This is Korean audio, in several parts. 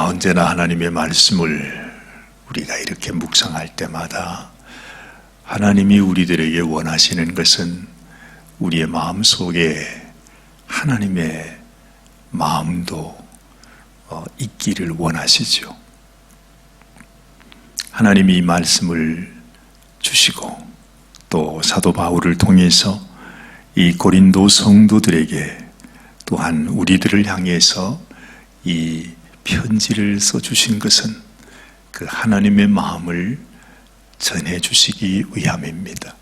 언제나 하나님의 말씀을 우리가 이렇게 묵상할 때마다 하나님이 우리들에게 원하시는 것은 우리의 마음속에 하나님의 마음도 있기를 원하시죠. 하나님이 이 말씀을 주시고 또 사도 바울을 통해서 이 고린도 성도들에게 또한 우리들을 향해서 이 편지를 써주신 것은 그 하나님의 마음을 전해주시기 위함입니다.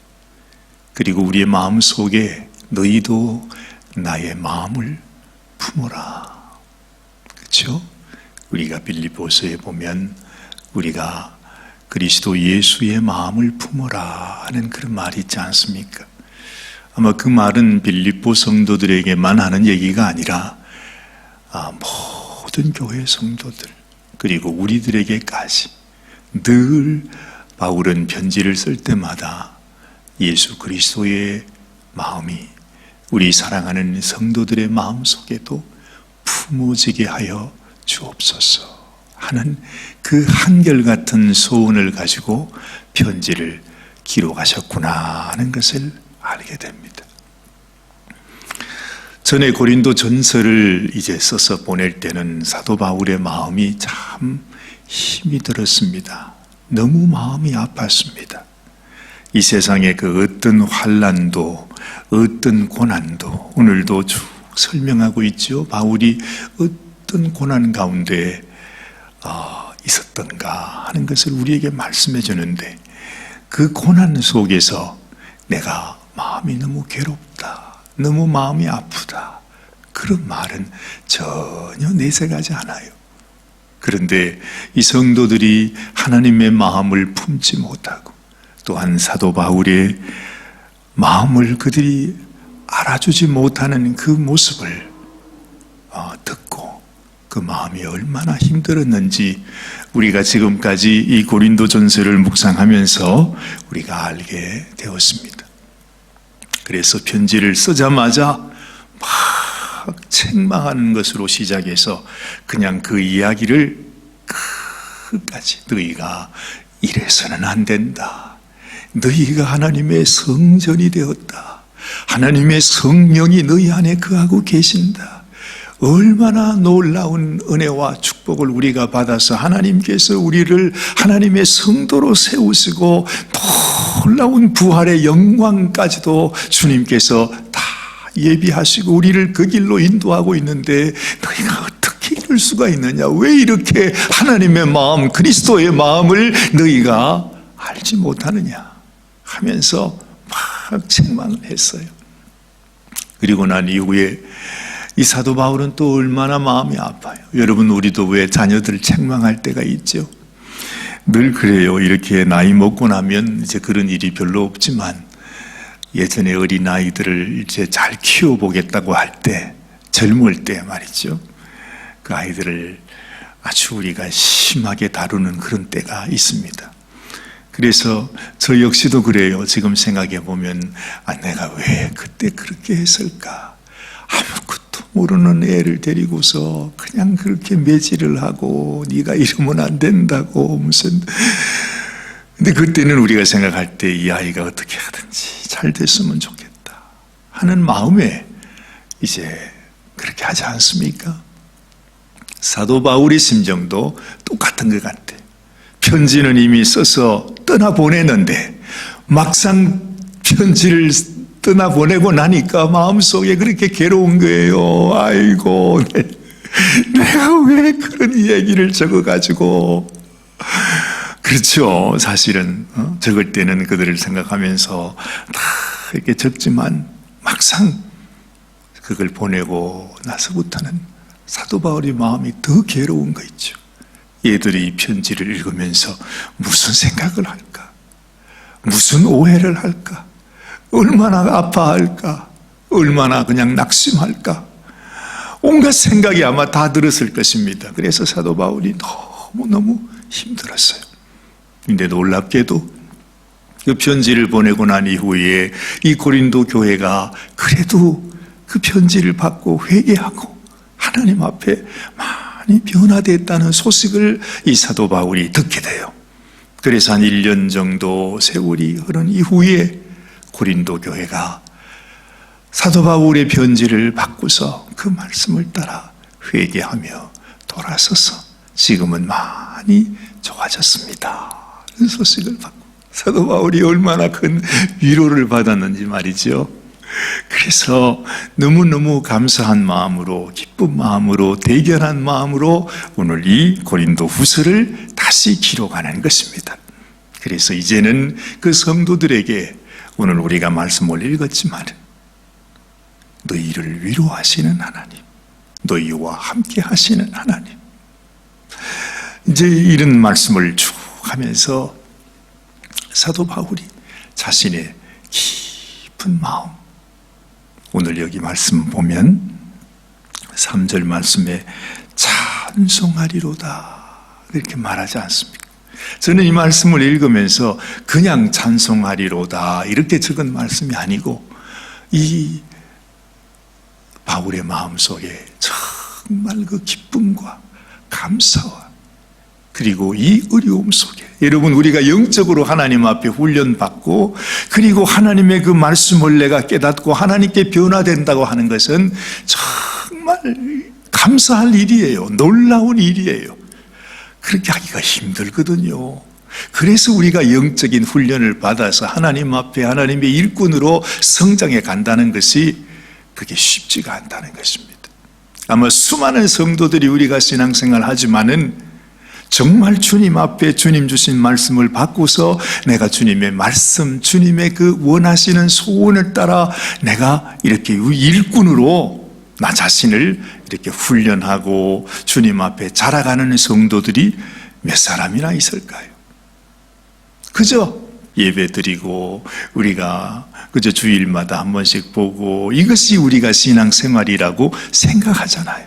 그리고 우리의 마음 속에 너희도 나의 마음을 품어라. 그렇죠? 우리가 빌립보서에 보면 우리가 그리스도 예수의 마음을 품어라 하는 그런 말이 있지 않습니까? 아마 그 말은 빌립보 성도들에게만 하는 얘기가 아니라 모든 교회 성도들 그리고 우리들에게까지 늘 바울은 편지를 쓸 때마다 예수 그리스도의 마음이 우리 사랑하는 성도들의 마음속에도 품어지게 하여 주옵소서 하는 그 한결같은 소원을 가지고 편지를 기록하셨구나 하는 것을 알게 됩니다. 전에 고린도 전서를 이제 써서 보낼 때는 사도 바울의 마음이 참 힘이 들었습니다. 너무 마음이 아팠습니다. 이 세상의 그 어떤 환난도 어떤 고난도 오늘도 쭉 설명하고 있죠. 바울이 어떤 고난 가운데 있었던가 하는 것을 우리에게 말씀해 주는데 그 고난 속에서 내가 마음이 너무 괴롭다, 너무 마음이 아프다 그런 말은 전혀 내색하지 않아요. 그런데 이 성도들이 하나님의 마음을 품지 못하고 또한 사도 바울의 마음을 그들이 알아주지 못하는 그 모습을 듣고 그 마음이 얼마나 힘들었는지 우리가 지금까지 이 고린도전서를 묵상하면서 우리가 알게 되었습니다. 그래서 편지를 쓰자마자 막 책망하는 것으로 시작해서 그냥 그 이야기를 끝까지 너희가 이래서는 안 된다. 너희가 하나님의 성전이 되었다. 하나님의 성령이 너희 안에 거하고 계신다. 얼마나 놀라운 은혜와 축복을 우리가 받아서 하나님께서 우리를 하나님의 성도로 세우시고 놀라운 부활의 영광까지도 주님께서 다 예비하시고 우리를 그 길로 인도하고 있는데 너희가 어떻게 이럴 수가 있느냐? 왜 이렇게 하나님의 마음, 그리스도의 마음을 너희가 알지 못하느냐? 하면서 막 책망을 했어요. 그리고 난 이후에 이 사도 바울은 또 얼마나 마음이 아파요. 여러분 우리도 왜 자녀들 책망할 때가 있죠? 늘 그래요. 이렇게 나이 먹고 나면 이제 그런 일이 별로 없지만 예전에 어린 아이들을 이제 잘 키워보겠다고 할 때, 젊을 때 말이죠. 그 아이들을 아주 우리가 심하게 다루는 그런 때가 있습니다. 그래서 저 역시도 그래요. 지금 생각해 보면 내가 왜 그때 그렇게 했을까? 아무것도 모르는 애를 데리고서 그냥 그렇게 매질을 하고 네가 이러면 안 된다고 무슨. 근데 그때는 우리가 생각할 때 이 아이가 어떻게 하든지 잘 됐으면 좋겠다 하는 마음에 이제 그렇게 하지 않습니까? 사도 바울의 심정도 똑같은 것 같아. 편지는 이미 써서 떠나보내는데 막상 편지를 떠나보내고 나니까 마음속에 그렇게 괴로운 거예요. 아이고 내가 왜 그런 얘기를 적어가지고. 그렇죠. 사실은 적을 때는 그들을 생각하면서 다 이렇게 적지만 막상 그걸 보내고 나서부터는 사도 바울의 마음이 더 괴로운 거 있죠. 얘들이 이 편지를 읽으면서 무슨 생각을 할까? 무슨 오해를 할까? 얼마나 아파할까? 얼마나 그냥 낙심할까? 온갖 생각이 아마 다 들었을 것입니다. 그래서 사도 바울이 너무너무 힘들었어요. 근데 놀랍게도 그 편지를 보내고 난 이후에 이 고린도 교회가 그래도 그 편지를 받고 회개하고 하나님 앞에 많이 많이 변화됐다는 소식을 이 사도 바울이 듣게 돼요. 그래서 한 1년 정도 세월이 흐른 이후에 고린도 교회가 사도 바울의 편지를 바꾸서 그 말씀을 따라 회개하며 돌아서서 지금은 많이 좋아졌습니다. 그 소식을 받고 사도 바울이 얼마나 큰 위로를 받았는지 말이죠. 그래서 너무너무 감사한 마음으로, 기쁜 마음으로, 대견한 마음으로 오늘 이 고린도 후서를 다시 기록하는 것입니다. 그래서 이제는 그 성도들에게 오늘 우리가 말씀을 읽었지만 너희를 위로하시는 하나님, 너희와 함께 하시는 하나님, 이제 이런 말씀을 쭉 하면서 사도 바울이 자신의 깊은 마음, 오늘 여기 말씀 보면 3절 말씀에 찬송하리로다 이렇게 말하지 않습니까? 저는 이 말씀을 읽으면서 그냥 찬송하리로다 이렇게 적은 말씀이 아니고 이 바울의 마음속에 정말 그 기쁨과 감사와 그리고 이 어려움 속에 여러분 우리가 영적으로 하나님 앞에 훈련받고 그리고 하나님의 그 말씀을 내가 깨닫고 하나님께 변화된다고 하는 것은 정말 감사할 일이에요. 놀라운 일이에요. 그렇게 하기가 힘들거든요. 그래서 우리가 영적인 훈련을 받아서 하나님 앞에 하나님의 일꾼으로 성장해 간다는 것이 그게 쉽지가 않다는 것입니다. 아마 수많은 성도들이 우리가 신앙생활 하지만은 정말 주님 앞에 주님 주신 말씀을 받고서 내가 주님의 말씀, 주님의 그 원하시는 소원을 따라 내가 이렇게 일꾼으로 나 자신을 이렇게 훈련하고 주님 앞에 자라가는 성도들이 몇 사람이나 있을까요? 그저 예배 드리고 우리가 그저 주일마다 한 번씩 보고 이것이 우리가 신앙생활이라고 생각하잖아요.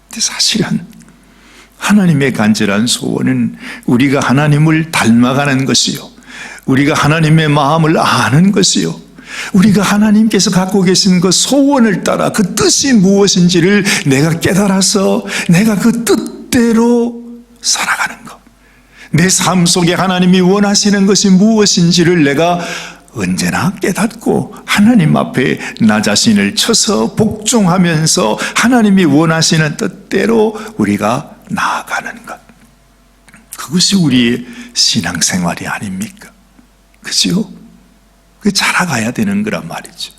근데 사실은 하나님의 간절한 소원은 우리가 하나님을 닮아가는 것이요, 우리가 하나님의 마음을 아는 것이요, 우리가 하나님께서 갖고 계신 그 소원을 따라 그 뜻이 무엇인지를 내가 깨달아서 내가 그 뜻대로 살아가는 것, 내 삶 속에 하나님이 원하시는 것이 무엇인지를 내가 언제나 깨닫고 하나님 앞에 나 자신을 쳐서 복종하면서 하나님이 원하시는 뜻대로 우리가 나아가는 것, 그것이 우리의 신앙생활이 아닙니까? 그죠? 그 자라가야 되는 거란 말이죠.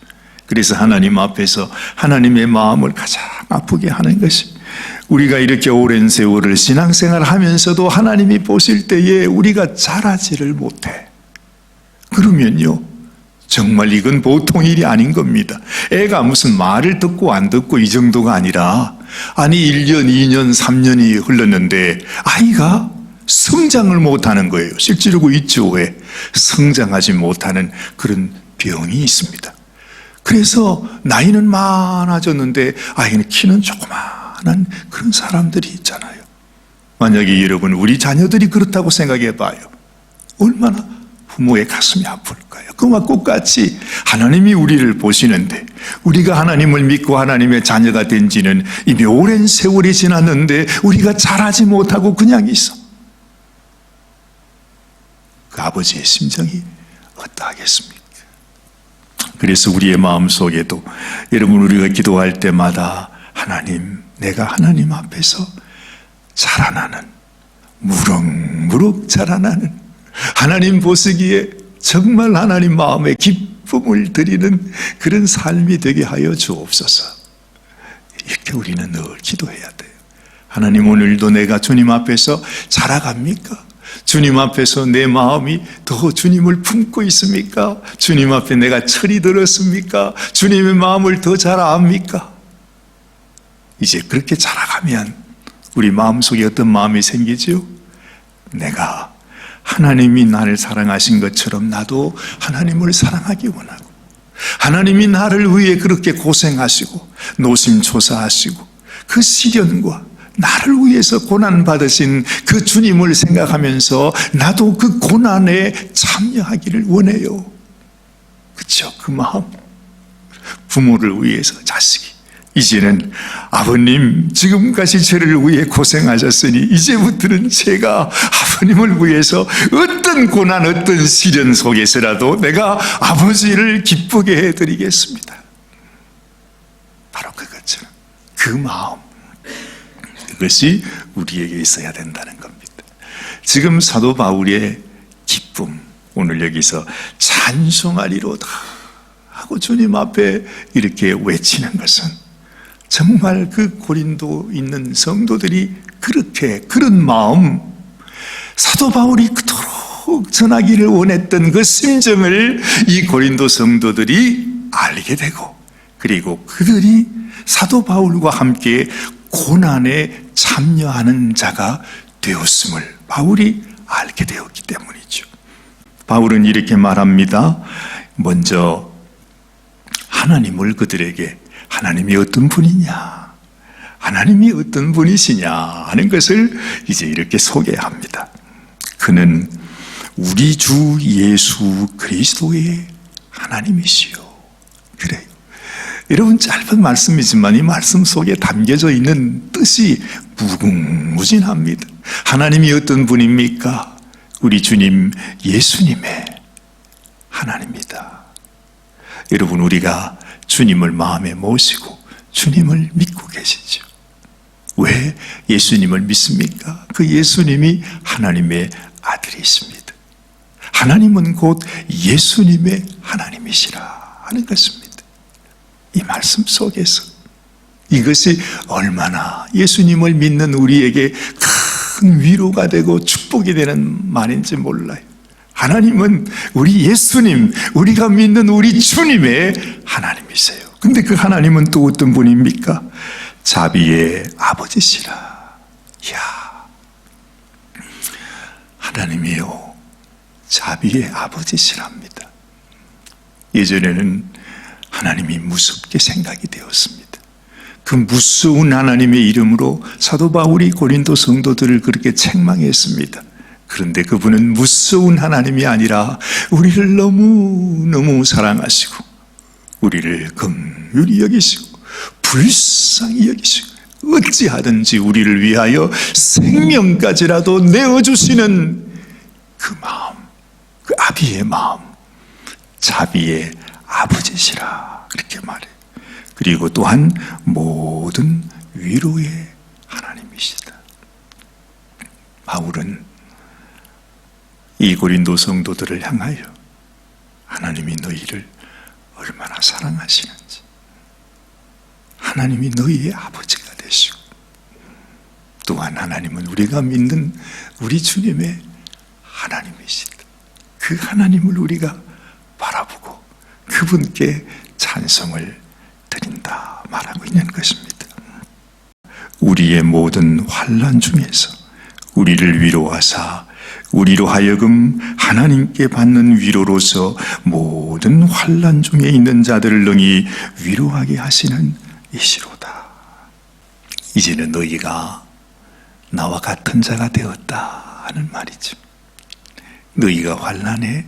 그래서 하나님 앞에서 하나님의 마음을 가장 아프게 하는 것이 우리가 이렇게 오랜 세월을 신앙생활 하면서도 하나님이 보실 때에 우리가 자라지를 못해. 그러면요, 정말 이건 보통 일이 아닌 겁니다. 애가 무슨 말을 듣고 안 듣고 이 정도가 아니라 아니 1년, 2년, 3년이 흘렀는데 아이가 성장을 못하는 거예요. 실제로 그 있죠. 왜? 성장하지 못하는 그런 병이 있습니다. 그래서 나이는 많아졌는데 아이는 키는 조그마한 그런 사람들이 있잖아요. 만약에 여러분 우리 자녀들이 그렇다고 생각해 봐요. 얼마나 부모의 가슴이 아플까요? 그와 똑같이 하나님이 우리를 보시는데 우리가 하나님을 믿고 하나님의 자녀가 된 지는 이미 오랜 세월이 지났는데 우리가 자라지 못하고 그냥 있어. 그 아버지의 심정이 어떠하겠습니까? 그래서 우리의 마음속에도 여러분 우리가 기도할 때마다 하나님, 내가 하나님 앞에서 자라나는, 무럭무럭 자라나는, 하나님 보시기에 정말 하나님 마음에 기쁨을 드리는 그런 삶이 되게 하여 주옵소서. 이렇게 우리는 늘 기도해야 돼요. 하나님, 오늘도 내가 주님 앞에서 자라갑니까? 주님 앞에서 내 마음이 더 주님을 품고 있습니까? 주님 앞에 내가 철이 들었습니까? 주님의 마음을 더 잘 압니까? 이제 그렇게 자라가면 우리 마음속에 어떤 마음이 생기죠? 내가 하나님이 나를 사랑하신 것처럼 나도 하나님을 사랑하기 원하고, 하나님이 나를 위해 그렇게 고생하시고 노심초사하시고 그 시련과 나를 위해서 고난받으신 그 주님을 생각하면서 나도 그 고난에 참여하기를 원해요. 그렇죠? 그 마음, 부모를 위해서 자식이 이제는 아버님, 지금까지 저를 위해 고생하셨으니 이제부터는 제가 아버님을 위해서 어떤 고난, 어떤 시련 속에서라도 내가 아버지를 기쁘게 해드리겠습니다. 바로 그것처럼 그 마음, 그것이 우리에게 있어야 된다는 겁니다. 지금 사도 바울의 기쁨, 오늘 여기서 찬송하리로다 하고 주님 앞에 이렇게 외치는 것은 정말 그 고린도 있는 성도들이 그렇게, 그런 마음, 사도 바울이 그토록 전하기를 원했던 그 심정을 이 고린도 성도들이 알게 되고, 그리고 그들이 사도 바울과 함께 고난에 참여하는 자가 되었음을 바울이 알게 되었기 때문이죠. 바울은 이렇게 말합니다. 먼저 하나님을 그들에게, 하나님이 어떤 분이냐, 하나님이 어떤 분이시냐 하는 것을 이제 이렇게 소개합니다. 그는 우리 주 예수 그리스도의 하나님이시요. 그래요. 여러분, 짧은 말씀이지만 이 말씀 속에 담겨져 있는 뜻이 무궁무진합니다. 하나님이 어떤 분입니까? 우리 주님 예수님의 하나님이다. 여러분, 우리가 주님을 마음에 모시고 주님을 믿고 계시죠. 왜 예수님을 믿습니까? 그 예수님이 하나님의 아들이십니다. 하나님은 곧 예수님의 하나님이시라 하는 것입니다. 이 말씀 속에서 이것이 얼마나 예수님을 믿는 우리에게 큰 위로가 되고 축복이 되는 말인지 몰라요. 하나님은 우리 예수님, 우리가 믿는 우리 주님의 하나님이세요. 근데 그 하나님은 또 어떤 분입니까? 자비의 아버지시라. 이야, 하나님이요, 자비의 아버지시랍니다. 예전에는 하나님이 무섭게 생각이 되었습니다. 그 무서운 하나님의 이름으로 사도 바울이 고린도 성도들을 그렇게 책망했습니다. 그런데 그분은 무서운 하나님이 아니라 우리를 너무너무 사랑하시고 우리를 긍휼히 여기시고 불쌍히 여기시고 어찌하든지 우리를 위하여 생명까지라도 내어주시는 그 마음, 그 아비의 마음, 자비의 아버지시라 그렇게 말해요. 그리고 또한 모든 위로의 하나님이시다. 바울은 이 고린도 성도들을 향하여 하나님이 너희를 얼마나 사랑하시는지, 하나님이 너희의 아버지가 되시고, 또한 하나님은 우리가 믿는 우리 주님의 하나님이시다. 그 하나님을 우리가 바라보고 그분께 찬송을 드린다 말하고 있는 것입니다. 우리의 모든 환난 중에서 우리를 위로하사 우리로 하여금 하나님께 받는 위로로서 모든 환난 중에 있는 자들을 능히 위로하게 하시는 이시로다. 이제는 너희가 나와 같은 자가 되었다 하는 말이죠. 너희가 환난에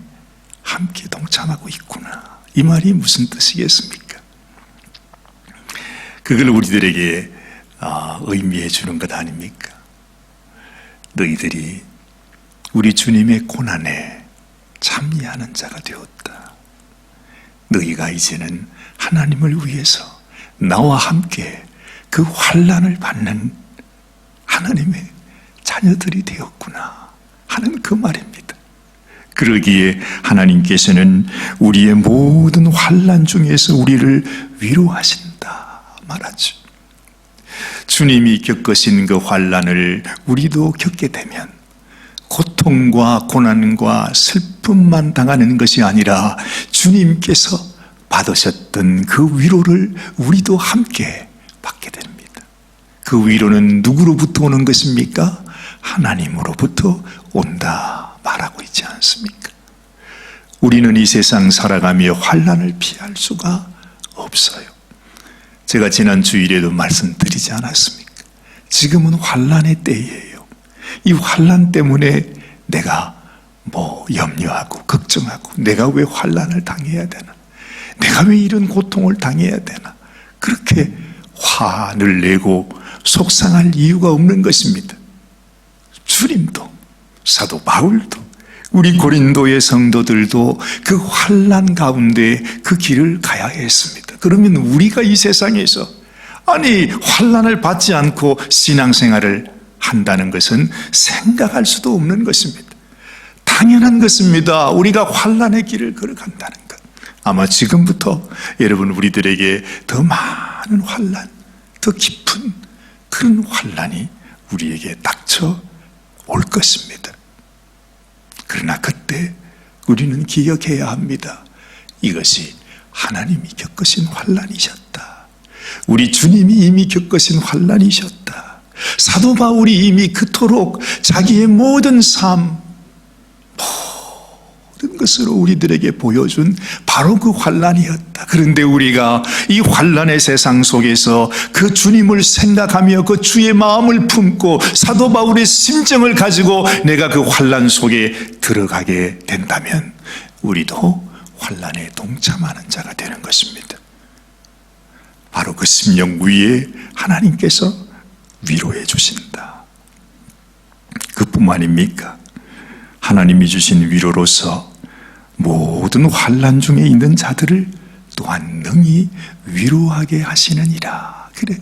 함께 동참하고 있구나. 이 말이 무슨 뜻이겠습니까? 그걸 우리들에게 의미해 주는 것 아닙니까? 너희들이 우리 주님의 고난에 참여하는 자가 되었다. 너희가 이제는 하나님을 위해서 나와 함께 그 환난을 받는 하나님의 자녀들이 되었구나 하는 그 말입니다. 그러기에 하나님께서는 우리의 모든 환난 중에서 우리를 위로하신다 말하죠. 주님이 겪으신 그 환난을 우리도 겪게 되면 고통과 고난과 슬픔만 당하는 것이 아니라 주님께서 받으셨던 그 위로를 우리도 함께 받게 됩니다. 그 위로는 누구로부터 오는 것입니까? 하나님으로부터 온다 말하고 있지 않습니까? 우리는 이 세상 살아가며 환난을 피할 수가 없어요. 제가 지난 주일에도 말씀드리지 않았습니까? 지금은 환난의 때예요. 이 환난 때문에 내가 염려하고 걱정하고 내가 왜 환난을 당해야 되나? 내가 왜 이런 고통을 당해야 되나? 그렇게 화를 내고 속상할 이유가 없는 것입니다. 주님도, 사도 바울도, 우리 고린도의 성도들도 그 환난 가운데 그 길을 가야 했습니다. 그러면 우리가 이 세상에서 환난을 받지 않고 신앙생활을 한다는 것은 생각할 수도 없는 것입니다. 당연한 것입니다. 우리가 환난의 길을 걸어간다는 것. 아마 지금부터 여러분 우리들에게 더 많은 환난, 더 깊은 그런 환난이 우리에게 닥쳐 올 것입니다. 그러나 그때 우리는 기억해야 합니다. 이것이 하나님이 겪으신 환난이셨다. 우리 주님이 이미 겪으신 환난이셨다. 사도 바울이 이미 그토록 자기의 모든 삶, 모든 것으로 우리들에게 보여준 바로 그 환난이었다. 그런데 우리가 이 환난의 세상 속에서 그 주님을 생각하며 그 주의 마음을 품고 사도 바울의 심정을 가지고 내가 그 환난 속에 들어가게 된다면 우리도 환난에 동참하는 자가 되는 것입니다. 바로 그 심령 위에 하나님께서 위로해 주신다. 그뿐만입니까? 하나님이 주신 위로로서 모든 환난 중에 있는 자들을 또한 능히 위로하게 하시느니라. 그래요.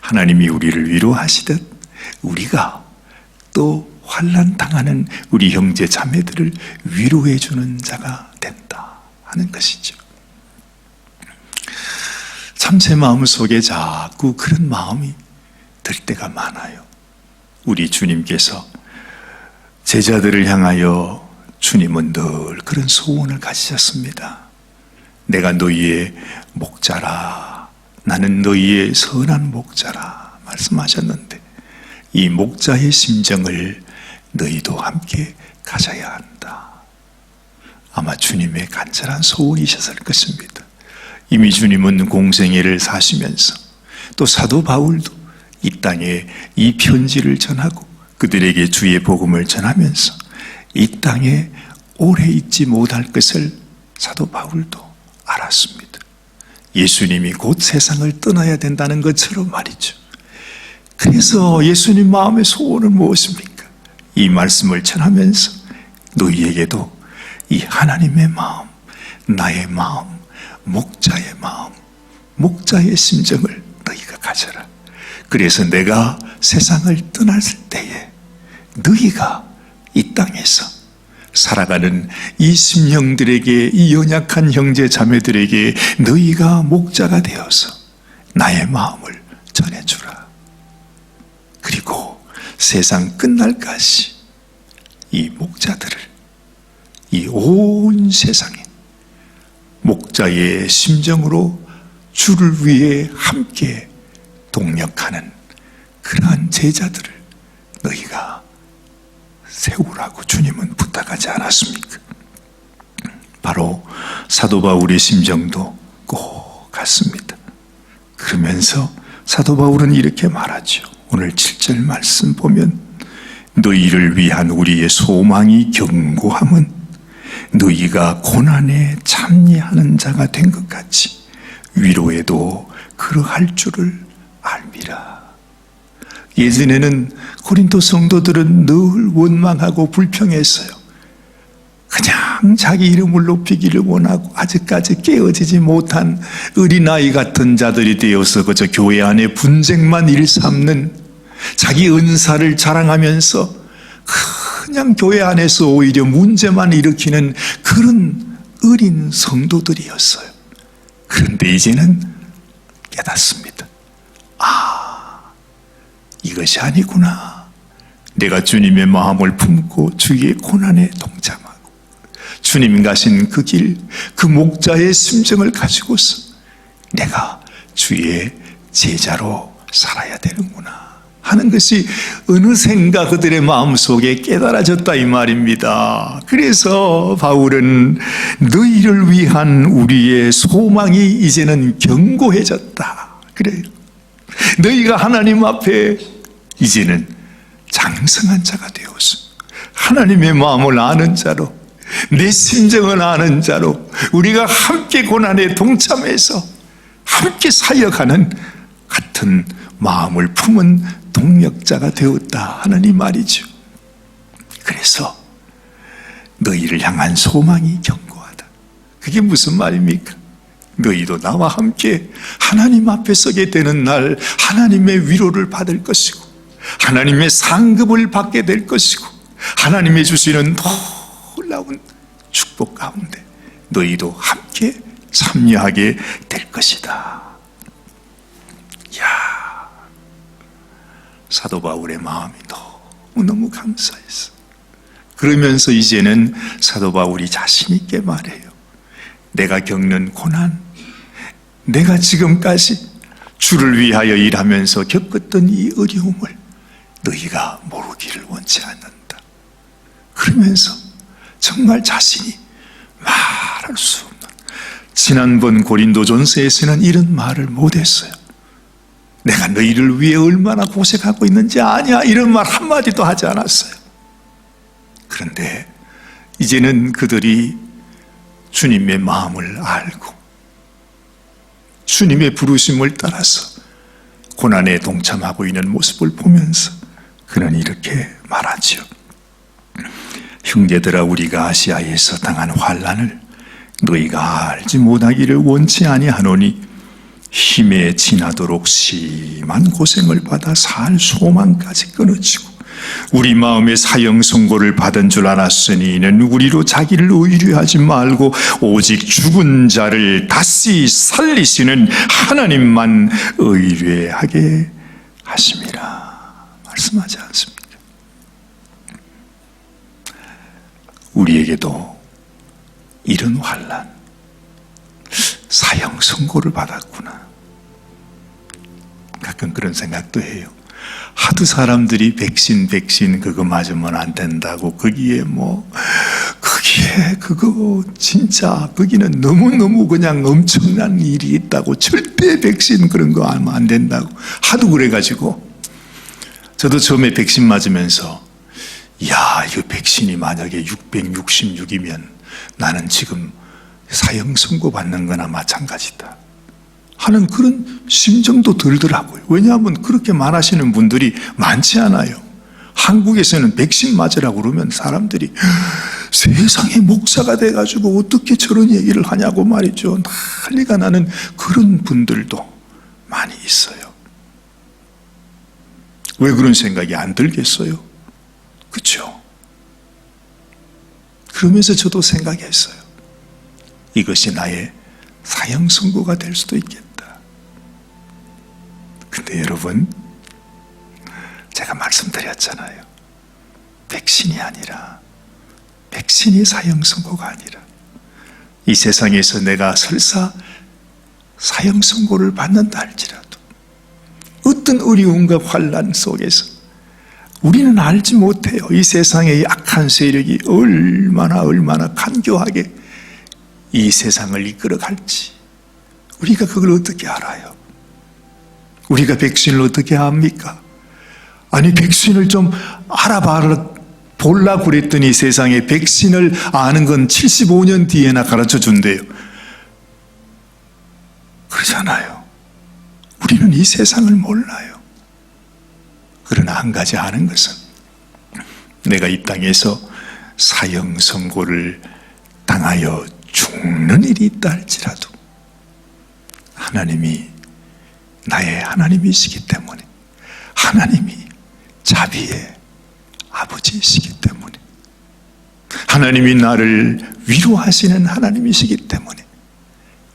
하나님이 우리를 위로하시듯 우리가 또 환난 당하는 우리 형제 자매들을 위로해 주는 자가 된다 하는 것이죠. 참 제 마음 속에 자꾸 그런 마음이 들 때가 많아요. 우리 주님께서 제자들을 향하여 주님은 늘 그런 소원을 가지셨습니다. 내가 너희의 목자라, 나는 너희의 선한 목자라 말씀하셨는데 이 목자의 심정을 너희도 함께 가져야 한다. 아마 주님의 간절한 소원이셨을 것입니다. 이미 주님은 공생애를 사시면서 또 사도 바울도 이 땅에 이 편지를 전하고 그들에게 주의 복음을 전하면서 이 땅에 오래 있지 못할 것을 사도 바울도 알았습니다. 예수님이 곧 세상을 떠나야 된다는 것처럼 말이죠. 그래서 예수님 마음의 소원은 무엇입니까? 이 말씀을 전하면서 너희에게도 이 하나님의 마음, 나의 마음, 목자의 마음, 목자의 심정을 너희가 가져라. 그래서 내가 세상을 떠났을 때에 너희가 이 땅에서 살아가는 이 심령들에게, 이 연약한 형제 자매들에게 너희가 목자가 되어서 나의 마음을 전해주라. 그리고 세상 끝날까지 이 목자들을 이 온 세상에 목자의 심정으로 주를 위해 함께 동력하는 그러한 제자들을 너희가 세우라고 주님은 부탁하지 않았습니까? 바로 사도 바울의 심정도 꼭 같습니다. 그러면서 사도 바울은 이렇게 말하죠. 오늘 7절 말씀 보면 너희를 위한 우리의 소망이 견고함은 너희가 고난에 참여하는 자가 된 것 같이 위로에도 그러할 줄을 알미라. 예전에는 고린도 성도들은 늘 원망하고 불평했어요. 그냥 자기 이름을 높이기를 원하고 아직까지 깨어지지 못한 어린아이 같은 자들이 되어서 그저 교회 안에 분쟁만 일삼는 자기 은사를 자랑하면서 그냥 교회 안에서 오히려 문제만 일으키는 그런 어린 성도들이었어요. 그런데 이제는 깨닫습니다. 이것이 아니구나. 내가 주님의 마음을 품고 주의 고난에 동참하고 주님 가신 그 길, 그 목자의 심정을 가지고서 내가 주의 제자로 살아야 되는구나 하는 것이 어느샌가 그들의 마음속에 깨달아졌다 이 말입니다. 그래서 바울은 너희를 위한 우리의 소망이 이제는 견고해졌다. 그래요. 너희가 하나님 앞에 이제는 장성한 자가 되어서 하나님의 마음을 아는 자로, 내 심정을 아는 자로 우리가 함께 고난에 동참해서 함께 사역하는 같은 마음을 품은 동력자가 되었다 하는 이 말이죠. 그래서 너희를 향한 소망이 견고하다. 그게 무슨 말입니까? 너희도 나와 함께 하나님 앞에 서게 되는 날 하나님의 위로를 받을 것이고 하나님의 상급을 받게 될 것이고 하나님의 주시는 놀라운 축복 가운데 너희도 함께 참여하게 될 것이다. 이야, 사도 바울의 마음이 너무너무 감사했어. 그러면서 이제는 사도 바울이 자신 있게 말해요. 내가 겪는 고난, 내가 지금까지 주를 위하여 일하면서 겪었던 이 어려움을 너희가 모르기를 원치 않는다. 그러면서 정말 자신이 말할 수 없는, 지난번 고린도전서에서는 이런 말을 못했어요. 내가 너희를 위해 얼마나 고생하고 있는지 아냐, 이런 말 한마디도 하지 않았어요. 그런데 이제는 그들이 주님의 마음을 알고 주님의 부르심을 따라서 고난에 동참하고 있는 모습을 보면서 그는 이렇게 말하지요. 형제들아, 우리가 아시아에서 당한 환난을 너희가 알지 못하기를 원치 아니하노니 힘에 지나도록 심한 고생을 받아 살 소망까지 끊어지고 우리 마음에 사형 선고를 받은 줄 알았으니 이는 우리로 자기를 의뢰하지 말고 오직 죽은 자를 다시 살리시는 하나님만 의뢰하게 하심이라 말씀하지 않습니까? 우리에게도 이런 환난, 사형 선고를 받았구나. 가끔 그런 생각도 해요. 하도 사람들이 백신 그거 맞으면 안 된다고, 거기에 그거 진짜 거기는 너무너무 그냥 엄청난 일이 있다고, 절대 백신 그런 거 하면 안 된다고 하도 그래가지고 저도 처음에 백신 맞으면서 야, 이거 백신이 만약에 666이면 나는 지금 사형 선고 받는 거나 마찬가지다 하는 그런 심정도 들더라고요. 왜냐하면 그렇게 말하시는 분들이 많지 않아요. 한국에서는 백신 맞으라고 그러면 사람들이 세상에 목사가 돼가지고 어떻게 저런 얘기를 하냐고 말이죠. 난리가 나는 그런 분들도 많이 있어요. 왜 그런 생각이 안 들겠어요? 그렇죠? 그러면서 저도 생각했어요. 이것이 나의 사형 선고가 될 수도 있겠다. 근데 여러분, 제가 말씀드렸잖아요. 백신이 아니라, 백신이 사형 선고가 아니라, 이 세상에서 내가 설사 사형 선고를 받는다 할지라도 어떤 어려움과 환난 속에서 우리는 알지 못해요. 이 세상의 악한 세력이 얼마나 간교하게 이 세상을 이끌어갈지 우리가 그걸 어떻게 알아요? 우리가 백신을 어떻게 압니까? 아니, 백신을 좀 보려고 그랬더니 세상에 백신을 아는 건 75년 뒤에나 가르쳐 준대요. 그러잖아요. 우리는 이 세상을 몰라요. 그러나 한 가지 아는 것은 내가 이 땅에서 사형 선고를 당하여 죽는 일이 있다 할지라도 하나님이 나의 하나님이시기 때문에, 하나님이 자비의 아버지이시기 때문에, 하나님이 나를 위로하시는 하나님이시기 때문에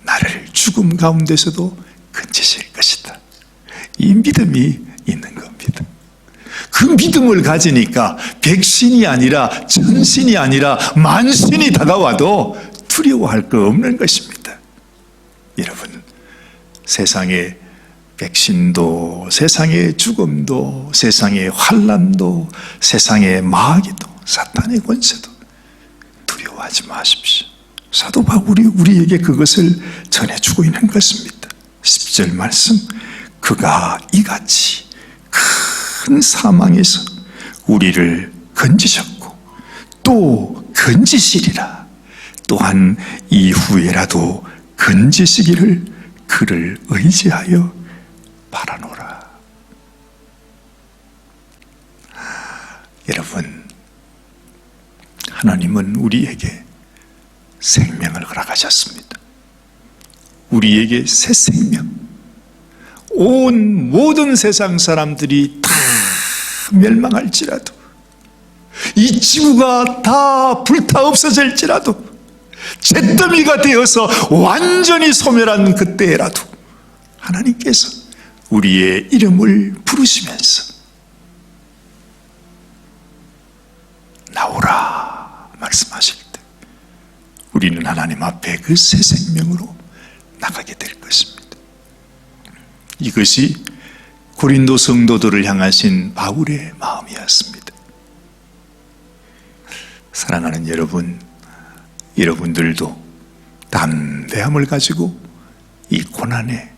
나를 죽음 가운데서도 건지실 것이다. 이 믿음이 있는 겁니다. 그 믿음을 가지니까 백신이 아니라 전신이 아니라 만신이 다가와도 두려워할 거 없는 것입니다. 여러분, 세상의 백신도, 세상의 죽음도, 세상의 환난도, 세상의 마귀도, 사탄의 권세도 두려워하지 마십시오. 사도 바울이 우리에게 그것을 전해주고 있는 것입니다. 10절 말씀, 그가 이같이 큰 사망에서 우리를 건지셨고 또 건지시리라. 또한 이후에라도 건지시기를 그를 의지하여 바라노라. 여러분, 하나님은 우리에게 생명을 허락하셨습니다. 우리에게 새 생명, 온 모든 세상 사람들이 다 멸망할지라도, 이 지구가 다 불타 없어질지라도, 잿더미가 되어서 완전히 소멸한 그때라도 하나님께서 우리의 이름을 부르시면서 나오라 말씀하실 때 우리는 하나님 앞에 그 새 생명으로 나가게 될 것입니다. 이것이 고린도 성도들을 향하신 바울의 마음이었습니다. 사랑하는 여러분, 여러분들도 담대함을 가지고 이 고난에,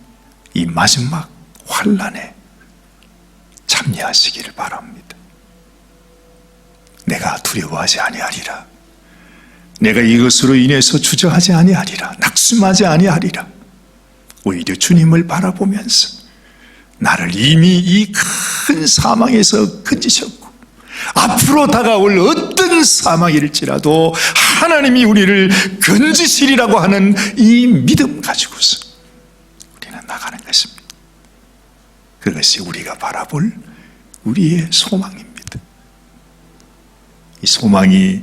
이 마지막 환난에 참여하시기를 바랍니다. 내가 두려워하지 아니하리라. 내가 이것으로 인해서 주저하지 아니하리라. 낙심하지 아니하리라. 오히려 주님을 바라보면서 나를 이미 이 큰 사망에서 건지셨고 앞으로 다가올 어떤 사망일지라도 하나님이 우리를 건지시리라고 하는 이 믿음 가지고서 우리는 나가는 것입니다. 그것이 우리가 바라볼 우리의 소망입니다. 이 소망이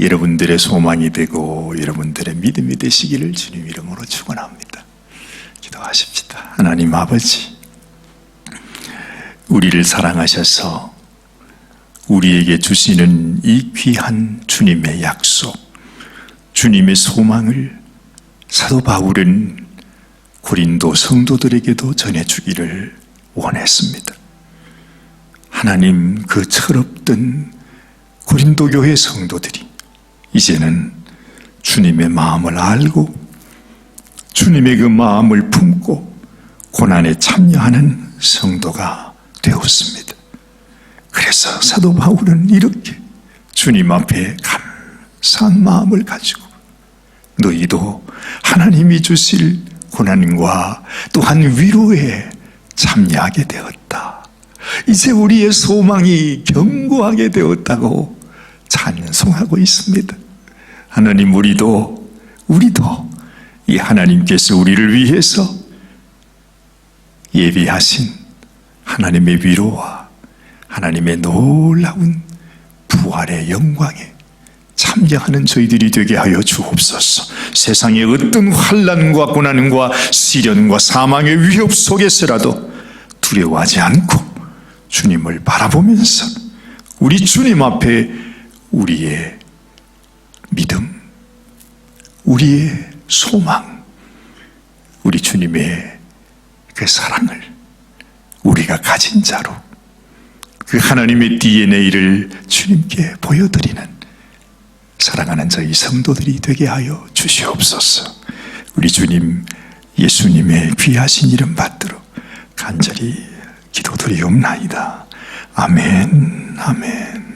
여러분들의 소망이 되고 여러분들의 믿음이 되시기를 주님 이름으로 축원합니다. 기도하십시다. 하나님 아버지, 우리를 사랑하셔서 우리에게 주시는 이 귀한 주님의 약속, 주님의 소망을 사도 바울은 고린도 성도들에게도 전해주기를 원했습니다. 하나님, 그 철없던 고린도 교회 성도들이 이제는 주님의 마음을 알고 주님의 그 마음을 품고 고난에 참여하는 성도가 되었습니다. 그래서 사도 바울은 이렇게 주님 앞에 감사한 마음을 가지고 너희도 하나님이 주실 고난과 또한 위로에 참여하게 되었다. 이제 우리의 소망이 견고하게 되었다고 찬송하고 있습니다. 하나님, 우리도 이 하나님께서 우리를 위해서 예비하신 하나님의 위로와 하나님의 놀라운 부활의 영광에 참여하는 저희들이 되게 하여 주옵소서. 세상의 어떤 환난과 고난과 시련과 사망의 위협 속에서라도 두려워하지 않고 주님을 바라보면서 우리 주님 앞에 우리의 믿음, 우리의 소망, 우리 주님의 그 사랑을 우리가 가진 자로 그 하나님의 DNA를 주님께 보여드리는 사랑하는 저희 성도들이 되게 하여 주시옵소서. 우리 주님 예수님의 귀하신 이름 받들어 간절히 기도드리옵나이다. 아멘, 아멘.